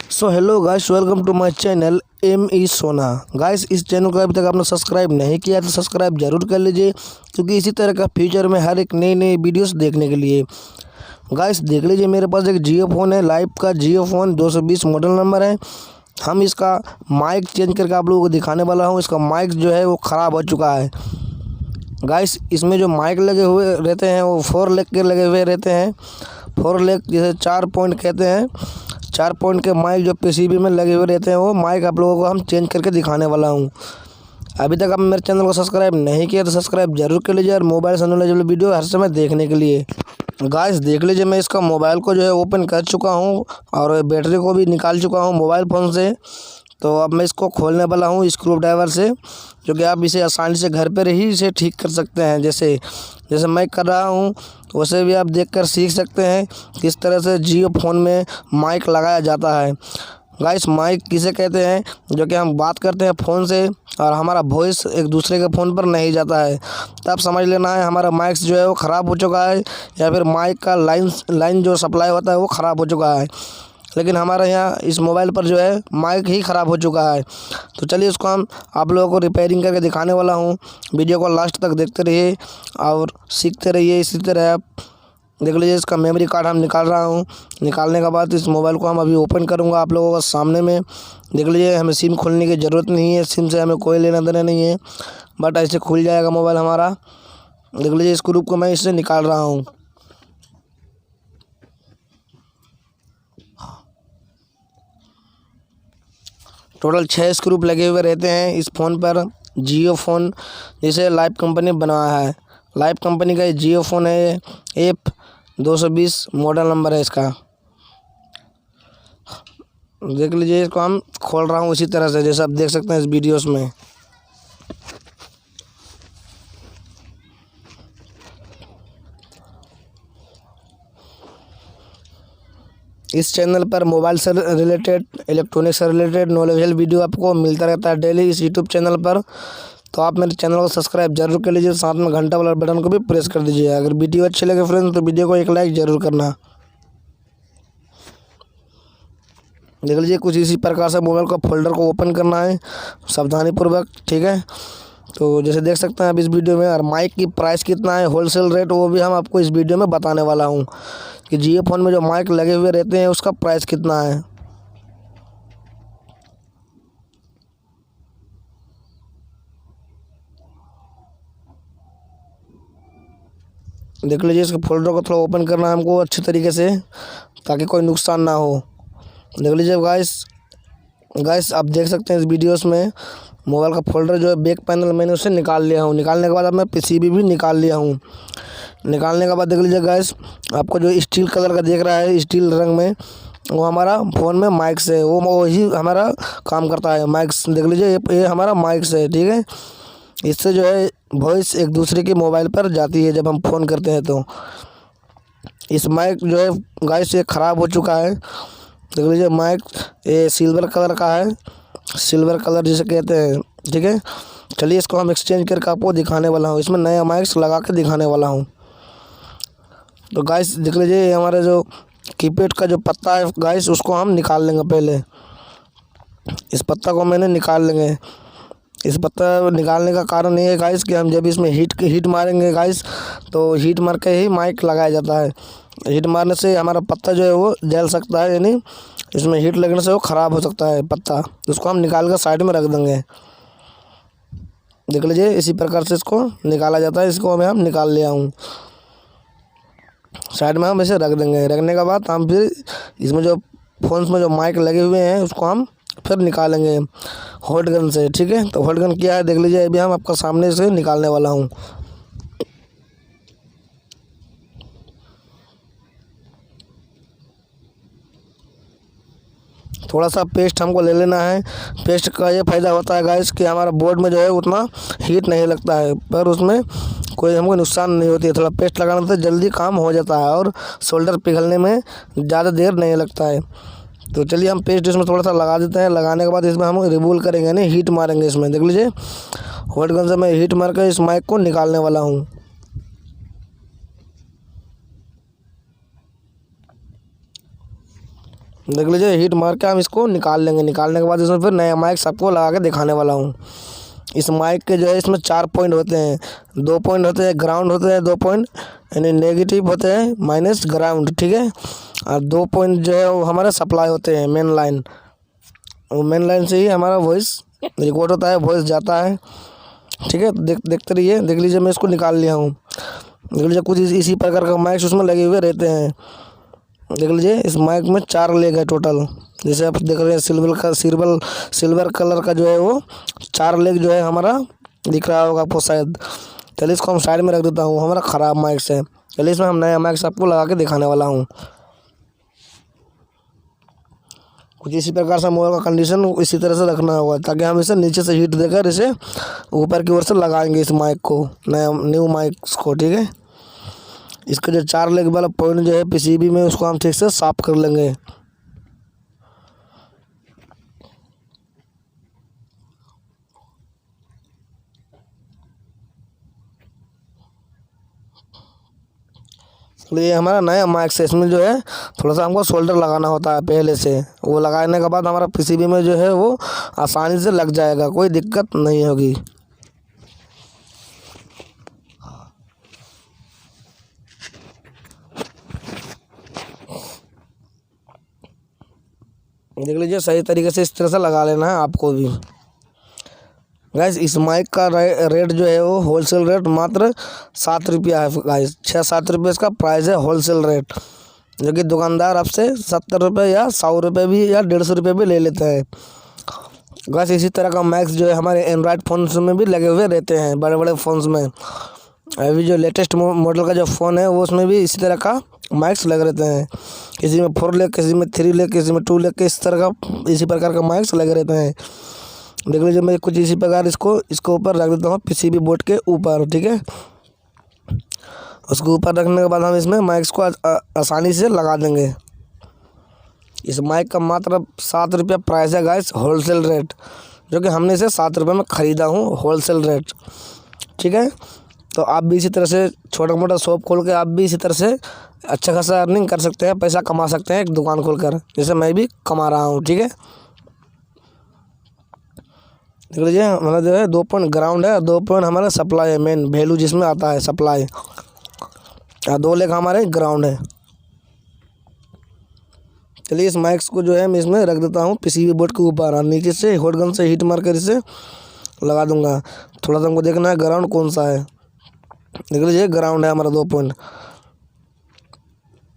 So hello guys, welcome to my channel ME Sona. Guys, इस channel को अभी तक आपने सब्सक्राइब नहीं किया तो सब्सक्राइब जरूर कर लीजिए, क्योंकि इसी तरह का फ्यूचर में हर एक नई नई वीडियोस देखने के लिए। गाइस देख लीजिए, मेरे पास एक जियो फ़ोन है, लाइव का जियो फ़ोन 220 मॉडल नंबर है। हम इसका माइक चेंज करके आप लोगों को दिखाने वाला हूँ। इसका माइक जो है वो ख़राब हो चुका है। गाइस, इसमें जो माइक लगे हुए रहते हैं वो 4 लेग के लगे हुए रहते हैं। 4 लेग जैसे 4 पॉइंट कहते हैं। 4 पॉइंट के माइक जो PCB में लगे हुए रहते हैं, वो माइक आप लोगों को हम चेंज करके दिखाने वाला हूँ। अभी तक आप मेरे चैनल को सब्सक्राइब नहीं किया तो सब्सक्राइब जरूर कर लीजिए और मोबाइल से नॉलेजेबल वीडियो हर समय देखने के लिए। गाइस देख लीजिए, मैं इसका मोबाइल को जो है ओपन कर चुका हूँ और बैटरी को भी निकाल चुका हूँ मोबाइल फ़ोन से। तो अब मैं इसको खोलने वाला हूँ स्क्रू ड्राइवर से, जो कि आप इसे आसानी से घर पर ही इसे ठीक कर सकते हैं। जैसे जैसे मैं कर रहा हूँ वैसे भी आप देखकर सीख सकते हैं किस तरह से जियो फ़ोन में माइक लगाया जाता है। गाइस, माइक किसे कहते हैं? जो कि हम बात करते हैं फ़ोन से और हमारा वॉइस एक दूसरे के फ़ोन पर नहीं जाता है। तब समझ लेना है हमारा माइक जो है वो ख़राब हो चुका है, या फिर माइक का लाइन जो सप्लाई होता है वो ख़राब हो चुका है। लेकिन हमारे यहाँ इस मोबाइल पर जो है माइक ही ख़राब हो चुका है। तो चलिए इसको हम आप लोगों को रिपेयरिंग करके दिखाने वाला हूँ। वीडियो को लास्ट तक देखते रहिए और सीखते रहिए। इसी तरह आप देख लीजिए, इसका मेमोरी कार्ड हम निकाल रहा हूँ। निकालने के बाद इस मोबाइल को हम अभी ओपन करूँगा आप लोगों को सामने में। देख लीजिए, हमें सिम खोलने की ज़रूरत नहीं है, सिम से हमें कोई लेना देना नहीं है, बट ऐसे खुल जाएगा मोबाइल हमारा। देख लीजिए, इस ग्रुप को मैं इससे निकाल रहा हूँ। टोटल 6 स्क्रू लगे हुए रहते हैं इस फ़ोन पर। जियो फ़ोन जिसे लाइव कंपनी बनाया है, लाइव कंपनी का ये जियो फ़ोन है। F220 मॉडल नंबर है इसका। देख लीजिए, इसको हम खोल रहा हूँ इसी तरह से जैसे आप देख सकते हैं इस वीडियोस में। इस चैनल पर मोबाइल से रिलेटेड, इलेक्ट्रॉनिक से रिलेटेड नॉलेजेबल वीडियो आपको मिलता रहता है डेली इस यूट्यूब चैनल पर। तो आप मेरे चैनल को सब्सक्राइब जरूर कर लीजिए, साथ में घंटा वाला बटन को भी प्रेस कर दीजिए। अगर वीडियो अच्छी लगे फ्रेंड्स तो वीडियो को एक लाइक ज़रूर करना। देख लीजिए, कुछ इसी प्रकार से मोबाइल का फोल्डर को ओपन करना है सावधानीपूर्वक, ठीक है। तो जैसे देख सकते हैं आप इस वीडियो में, और माइक की प्राइस कितना है, होलसेल रेट, वो भी हम आपको इस वीडियो में बताने वाला हूँ कि जियो फ़ोन में जो माइक लगे हुए रहते हैं उसका प्राइस कितना है। देख लीजिए, इसके फोल्डर को थोड़ा ओपन करना है हमको अच्छे तरीके से, ताकि कोई नुकसान ना हो। देख लीजिए गाइस आप देख सकते हैं इस वीडियोस में मोबाइल का फोल्डर जो है बैक पैनल मैंने उसे निकाल लिया हूँ। निकालने के बाद अब मैं PCB भी निकाल लिया हूँ। निकालने के बाद देख लीजिए गाइस, आपको जो स्टील कलर का देख रहा है, स्टील रंग में, वो हमारा फ़ोन में माइक से वो वही हमारा काम करता है। माइक देख लीजिए, ये हमारा माइक से है, ठीक है। इससे जो है वॉइस एक दूसरे के मोबाइल पर जाती है जब हम फ़ोन करते हैं। तो इस माइक जो है गाइस ये ख़राब हो चुका है। देख लीजिए, माइक ये सिल्वर कलर का है, सिल्वर कलर जिसे कहते हैं, ठीक है। चलिए इसको हम एक्सचेंज करके आपको दिखाने वाला हूँ, इसमें नया माइक्स लगा के दिखाने वाला हूँ। तो गाइस देख लीजिए, ये हमारे जो कीपैड का जो पत्ता है गाइस, उसको हम निकाल लेंगे। पहले इस पत्ता को मैंने निकाल लेंगे। इस पत्ता निकालने का कारण ये है गाइस कि हम जब इसमें हीट मारेंगे गाइस, तो हीट मार के ही माइक लगाया जाता है। हीट मारने से हमारा पत्ता जो है वो जल सकता है, यानी इसमें हीट लगने से वो ख़राब हो सकता है पत्ता। उसको हम निकाल कर साइड में रख देंगे। देख लीजिए, इसी प्रकार से इसको निकाला जाता है। इसको हम निकाल लिया हूँ, साइड में हम इसे रख देंगे। रखने के बाद हम फिर इसमें जो फ़ोन्स में जो माइक लगे हुए हैं उसको हम फिर निकालेंगे हॉट गन से, ठीक है। तो हॉट गन क्या है देख लीजिए, अभी हम आपका सामने से निकालने वाला हूँ। थोड़ा सा पेस्ट हमको ले लेना है। पेस्ट का ये फ़ायदा होता है गाइस कि हमारा बोर्ड में जो है उतना हीट नहीं लगता है, पर उसमें कोई हमको नुकसान नहीं होती है। थोड़ा पेस्ट लगाने से जल्दी काम हो जाता है और शोल्डर पिघलने में ज़्यादा देर नहीं लगता है। तो चलिए हम पेस्ट इसमें थोड़ा सा लगा देते हैं। लगाने के बाद इसमें हम रिमूव करेंगे, यानी हीट मारेंगे इसमें। देख लीजिए, हॉट गन से मैं हीट मार कर इस माइक को निकालने वाला हूँ। देख लीजिए, हीट मार के हम इसको निकाल लेंगे। निकालने के बाद इसमें फिर नया माइक सबको लगा के दिखाने वाला हूँ। इस माइक के जो है इसमें 4 पॉइंट होते हैं। 2 पॉइंट होते हैं ग्राउंड होते हैं, 2 पॉइंट यानी नेगेटिव होते हैं माइनस ग्राउंड, ठीक है। और 2 पॉइंट जो है वो हमारे सप्लाई होते हैं मेन लाइन। वो मेन लाइन से ही हमारा वॉइस रिकॉर्ड होता है, वॉइस जाता है, ठीक है। देखते रहिए। देख लीजिए, मैं इसको निकाल लिया हूँ। देख लीजिए, कुछ इसी प्रकार का माइक्स उसमें लगे हुए रहते हैं। देख लीजिए, इस माइक में 4 लेग है टोटल। जैसे आप देख रहे हैं सिल्वर कलर का जो है वो 4 लेग जो है हमारा दिख रहा होगा आपको शायद। चलिए इसको हम साइड में रख देता हूँ, हमारा ख़राब माइक्स है। चलिए इसमें हम नया माइक्स आपको लगा के दिखाने वाला हूँ। कुछ इसी प्रकार से मोबाइल का कंडीशन इसी तरह से रखना होगा, ताकि हम इसे नीचे से हीट देकर इसे ऊपर की ओर से लगाएंगे इस माइक को, नया न्यू माइक्स को, ठीक है। इसके जो 4 लेग वाला पॉइंट जो है पीसीबी में, उसको हम ठीक से साफ कर लेंगे। तो ये हमारा नया माइक है। इसमें जो है थोड़ा सा हमको सोल्डर लगाना होता है पहले से। वो लगाने के बाद हमारा पीसीबी में जो है वो आसानी से लग जाएगा, कोई दिक्कत नहीं होगी। देख लीजिए, सही तरीके से इस तरह से लगा लेना है आपको भी। गाइस, इस माइक का रेट जो है वो होलसेल रेट मात्र 7 रुपया है गाइस। 6-7 रुपये इसका प्राइस है होलसेल रेट, जो कि दुकानदार आपसे 70 रुपये या 100 रुपये भी या 150 रुपये भी ले लेते हैं। गाइस, इसी तरह का माइक्स जो है हमारे एंड्रॉयड फ़ोन्स में भी लगे हुए रहते हैं, बड़े बड़े फ़ोन्स में। अभी जो लेटेस्ट मॉडल का जो फ़ोन है वो उसमें भी इसी तरह का माइक्स लगे रहते हैं। किसी में 4 लेग, किसी में 3 लेग, किसी में 2 लेग के, इस तरह का इसी प्रकार का माइक्स लगे रहते हैं। देख लीजिए, मैं कुछ इसी प्रकार इसको ऊपर रख देता हूँ पीसीबी बोर्ड के ऊपर, ठीक है। उसको ऊपर रखने के बाद हम इसमें माइक्स को आसानी से लगा देंगे। इस माइक का मात्र 7 रुपया प्राइस है गाइस, होलसेल रेट, जो कि हमने इसे 7 रुपये में ख़रीदा हूँ, होलसेल रेट, ठीक है। तो आप भी इसी तरह से छोटा मोटा शॉप खोल के आप भी इसी तरह से अच्छा खासा अर्निंग कर सकते हैं, पैसा कमा सकते हैं एक दुकान खोलकर, जैसे मैं भी कमा रहा हूँ, ठीक है। देख लीजिए, हमारा जो है 2 पॉइंट ग्राउंड है, 2 पॉइंट हमारा सप्लाई है, मेन वैल्यू जिसमें आता है सप्लाई, और 2 लेग हमारे ग्राउंड है। चलिए, इस माइक्स को जो है मैं इसमें रख देता हूँ पीसीबी बोर्ड के ऊपर, और नीचे से हॉट गन से हीट मार कर इसे लगा दूंगा। थोड़ा सा हमको देखना है ग्राउंड कौन सा है। देख लीजिए, ग्राउंड है हमारा 2 पॉइंट।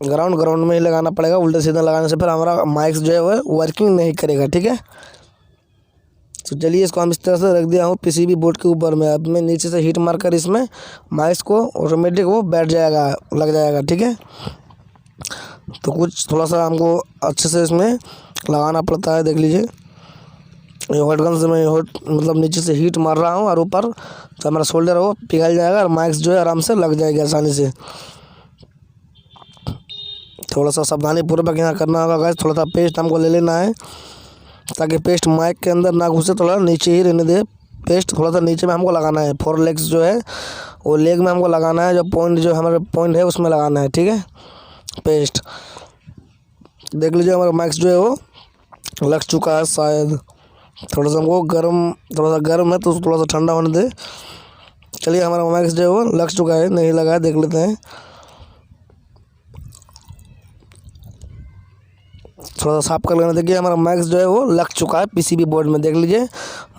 ग्राउंड में ही लगाना पड़ेगा, उल्टे सीधा लगाने से फिर हमारा माइक्स जो है वो वर्किंग नहीं करेगा, ठीक है। तो चलिए, इसको हम इस तरह से रख दिया हूँ पीसीबी बोर्ड के ऊपर में। अब मैं नीचे से हीट मारकर इसमें माइक्स को ऑटोमेटिक वो बैठ जाएगा, लग जाएगा, ठीक है। तो कुछ थोड़ा सा हमको अच्छे से इसमें लगाना पड़ता है। देख लीजिए, हॉट गन से मैं मतलब नीचे से हीट मार रहा हूँ, और ऊपर जो हमारा शोल्डर है वो पिघल जाएगा, और माइक्स जो है आराम से लग जाएगी आसानी से। थोड़ा सा सावधानी पूर्वक यहाँ करना होगा गाइस। थोड़ा सा पेस्ट हमको ले लेना है, ताकि पेस्ट माइक के अंदर ना घुसे, थोड़ा नीचे ही रहने दे। पेस्ट थोड़ा सा नीचे में हमको लगाना है, 4 लेग्स जो है वो लेग में हमको लगाना है, जो पॉइंट जो हमारे पॉइंट है उसमें लगाना है, ठीक है, पेस्ट। देख लीजिए, हमारा माइक्स जो है वो लग चुका है शायद। थोड़ा सा हमको थोड़ा सा गर्म है, तो थोड़ा सा ठंडा होने दे। चलिए, हमारा माइक्स जो है वो लग चुका है, नहीं लगा है, देख लेते हैं। थोड़ा सा साफ कर लेना। देखिए, हमारा माइक्स जो है वो लग चुका है पीसीबी बोर्ड में। देख लीजिए,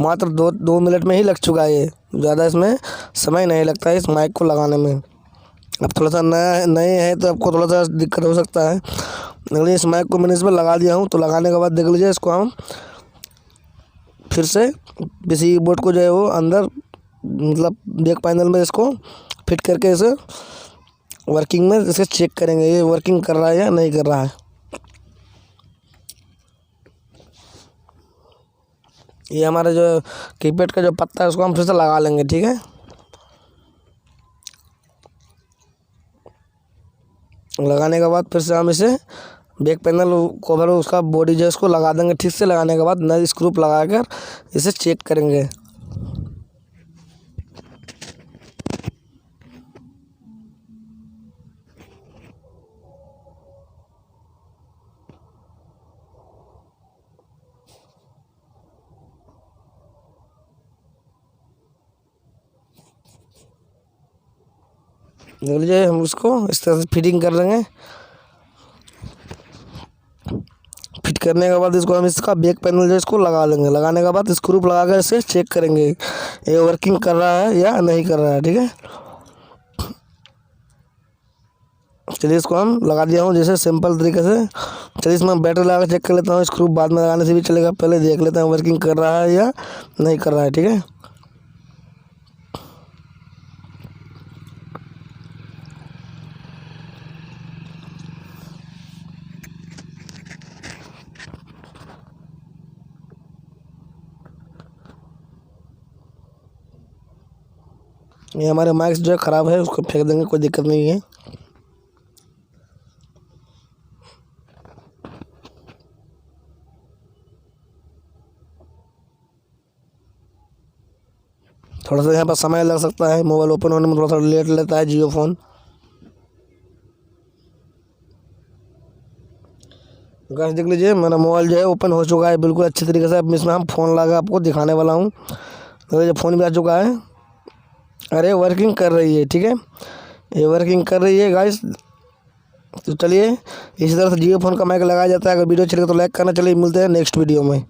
मात्र 2 मिनट में ही लग चुका है। ये ज़्यादा इसमें समय नहीं लगता है इस माइक को लगाने में। अब थोड़ा सा नए हैं तो आपको थोड़ा सा दिक्कत हो सकता है, लेकिन इस माइक को मैंने इसमें लगा दिया हूँ। तो लगाने के बाद देख लीजिए, इसको हम फिर से पीसीबी बोर्ड को जो है वो अंदर मतलब बैक पैनल में इसको फिट करके इसे वर्किंग में इसे चेक करेंगे, ये वर्किंग कर रहा है या नहीं कर रहा है। ये हमारा जो कीपैड का जो पत्ता है उसको हम फिर से लगा लेंगे, ठीक है। लगाने के बाद फिर से हम इसे बैक पैनल कवर उसका बॉडी जो है उसको लगा देंगे ठीक से। लगाने के बाद नई स्क्रू लगा कर इसे चेक करेंगे। देख लीजिए, हम उसको इस तरह से फिटिंग कर देंगे। फिट करने के बाद इसको हम इसका बैक पैनल जो इसको लगा लेंगे। लगाने के बाद स्क्रू लगा कर इसे चेक करेंगे ये वर्किंग कर रहा है या नहीं कर रहा है। ठीक है, चलिए इसको हम लगा दिया हूँ जैसे सिंपल तरीके से। चलिए इसमें बैटरी लगा चेक कर लेता हूँ। स्क्रू बाद में लगाने से भी चलेगा, पहले देख लेते हैं वर्किंग कर रहा है या नहीं कर रहा है। ठीक है, ये हमारे माइक्स जो है ख़राब है, उसको फेंक देंगे, कोई दिक्कत नहीं है। थोड़ा सा यहाँ पर समय लग सकता है, मोबाइल ओपन होने में थोड़ा सा लेट लेता है जियो फ़ोन। गाइस देख लीजिए, मेरा मोबाइल जो है ओपन हो चुका है बिल्कुल अच्छे तरीके से। अब इसमें हम फ़ोन लगा आपको दिखाने वाला हूँ। तो ये फ़ोन भी आ चुका है। अरे वर्किंग कर रही है। ठीक है, ये वर्किंग कर रही है गाइस। तो चलिए, इसी तरह से जियो फ़ोन का माइक लगाया जाता है। अगर वीडियो अच्छी लगे तो लाइक करना। चलिए मिलते हैं नेक्स्ट वीडियो में।